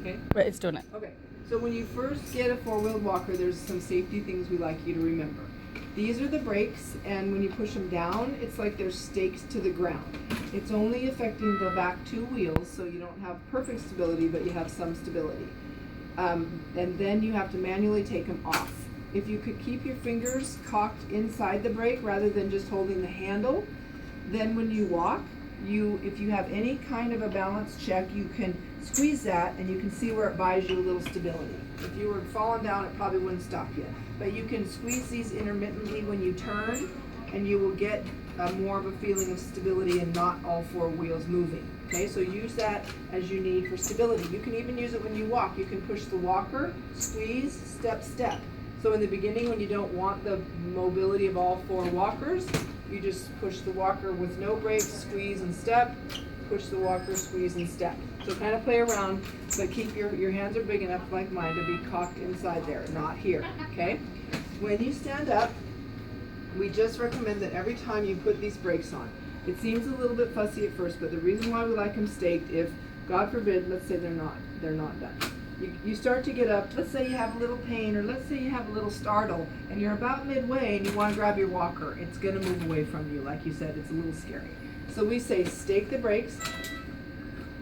Okay? Right, it's doing it. Okay. So when you first get a four-wheeled walker, there's some safety things we like you to remember. These are the brakes, and when you push them down, it's like they're stakes to the ground. It's only affecting the back two wheels, so you don't have perfect stability, but you have some stability. And then you have to manually take them off. If you could keep your fingers cocked inside the brake rather than just holding the handle, then when you walk, if you have any kind of a balance check, you can squeeze that and you can see where it buys you a little stability. If you were falling down, it probably wouldn't stop you. But you can squeeze these intermittently when you turn, and you will get more of a feeling of stability and not all four wheels moving. Okay, so use that as you need for stability. You can even use it when you walk. You can push the walker, squeeze, step, step. So in the beginning, when you don't want the mobility of all four walkers, you just push the walker with no brakes, squeeze and step, push the walker, squeeze and step. So kind of play around, but keep your hands are big enough like mine to be cocked inside there, not here, okay? When you stand up, we just recommend that every time you put these brakes on, it seems a little bit fussy at first, but the reason why we like them staked, if, God forbid, let's say they're not done. You start to get up, let's say you have a little pain, or let's say you have a little startle, and you're about midway and you want to grab your walker. It's going to move away from you. Like you said, it's a little scary. So we say stake the brakes.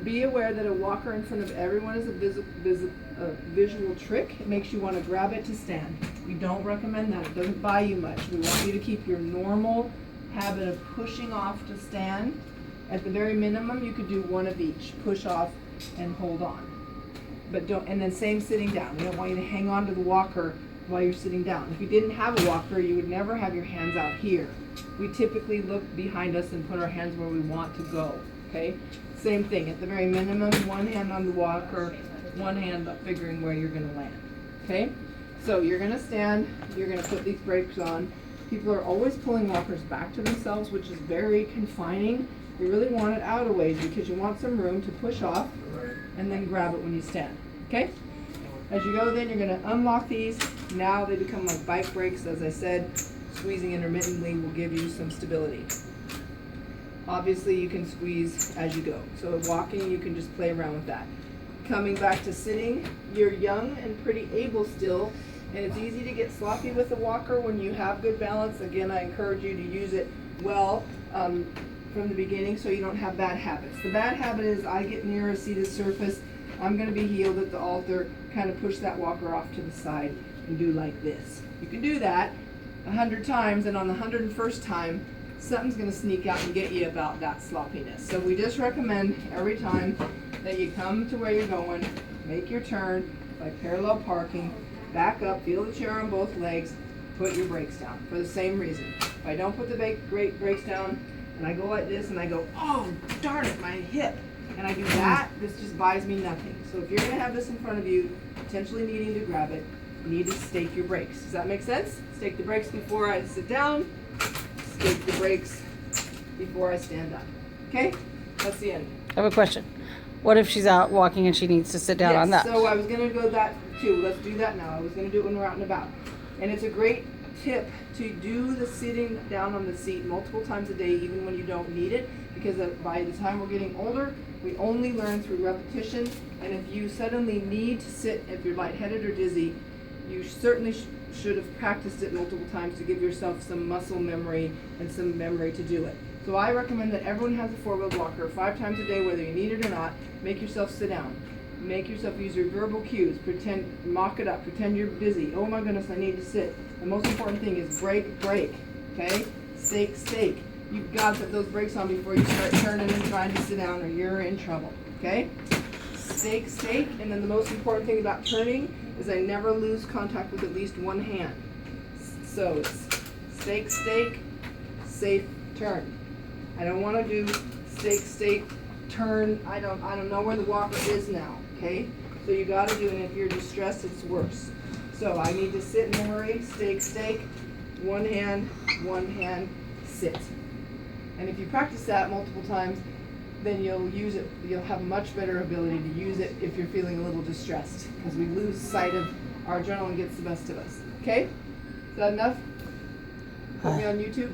Be aware that a walker in front of everyone is a visual trick. It makes you want to grab it to stand. We don't recommend that. It doesn't buy you much. We want you to keep your normal habit of pushing off to stand. At the very minimum, you could do one of each. Push off and hold on. But don't, and then same sitting down. We don't want you to hang on to the walker while you're sitting down. If you didn't have a walker, you would never have your hands out here. We typically look behind us and put our hands where we want to go, okay? Same thing, at the very minimum, one hand on the walker, one hand figuring where you're gonna land, okay? So you're gonna stand, you're gonna put these brakes on. People are always pulling walkers back to themselves, which is very confining. You really want it out of ways because you want some room to push off and then grab it when you stand, okay? As you go then, you're gonna unlock these. Now they become like bike brakes, as I said. Squeezing intermittently will give you some stability. Obviously you can squeeze as you go. So walking, you can just play around with that. Coming back to sitting, you're young and pretty able still, and it's easy to get sloppy with a walker when you have good balance. Again, I encourage you to use it well from the beginning so you don't have bad habits. The bad habit is I get near a seated surface, I'm gonna be healed at the altar, kind of push that walker off to the side and do like this. You can do that 100 times, and on the 101st time, something's gonna sneak out and get you about that sloppiness. So we just recommend every time that you come to where you're going, make your turn, like parallel parking, back up, feel the chair on both legs, put your brakes down for the same reason. If I don't put the brakes down and I go like this and I go, oh darn it, my hip, and I do that, this just buys me nothing. So if you're gonna have this in front of you, potentially needing to grab it, you need to stake your brakes. Does that make sense? Stake the brakes before I sit down, stake the brakes before I stand up. Okay? That's the end. I have a question. What if she's out walking and she needs to sit down on that? So I was going to go that too. Let's do that now. I was going to do it when we're out and about. And it's a great tip to do the sitting down on the seat multiple times a day, even when you don't need it, because by the time we're getting older, we only learn through repetition. And if you suddenly need to sit, if you're lightheaded or dizzy, you certainly should have practiced it multiple times to give yourself some muscle memory and some memory to do it. So I recommend that everyone has a four-wheeled walker 5 times a day, whether you need it or not. Make yourself sit down. Make yourself use your verbal cues. Pretend, mock it up. Pretend you're busy. Oh my goodness, I need to sit. The most important thing is brake, brake. Okay? Stake, stake. You've got to put those brakes on before you start turning and trying to sit down, or you're in trouble. Okay? Stake, stake. And then the most important thing about turning is I never lose contact with at least one hand. So it's stake, stake, safe, turn. I don't want to do stake, stake, turn. I don't know where the walker is now, okay? So you got to do it, and if you're distressed, it's worse. So I need to sit in a hurry, stake, stake, one hand, sit. And if you practice that multiple times, then you'll use it, you'll have a much better ability to use it if you're feeling a little distressed, because we lose sight of our adrenaline gets the best of us. Okay? Is that enough? Put me on YouTube.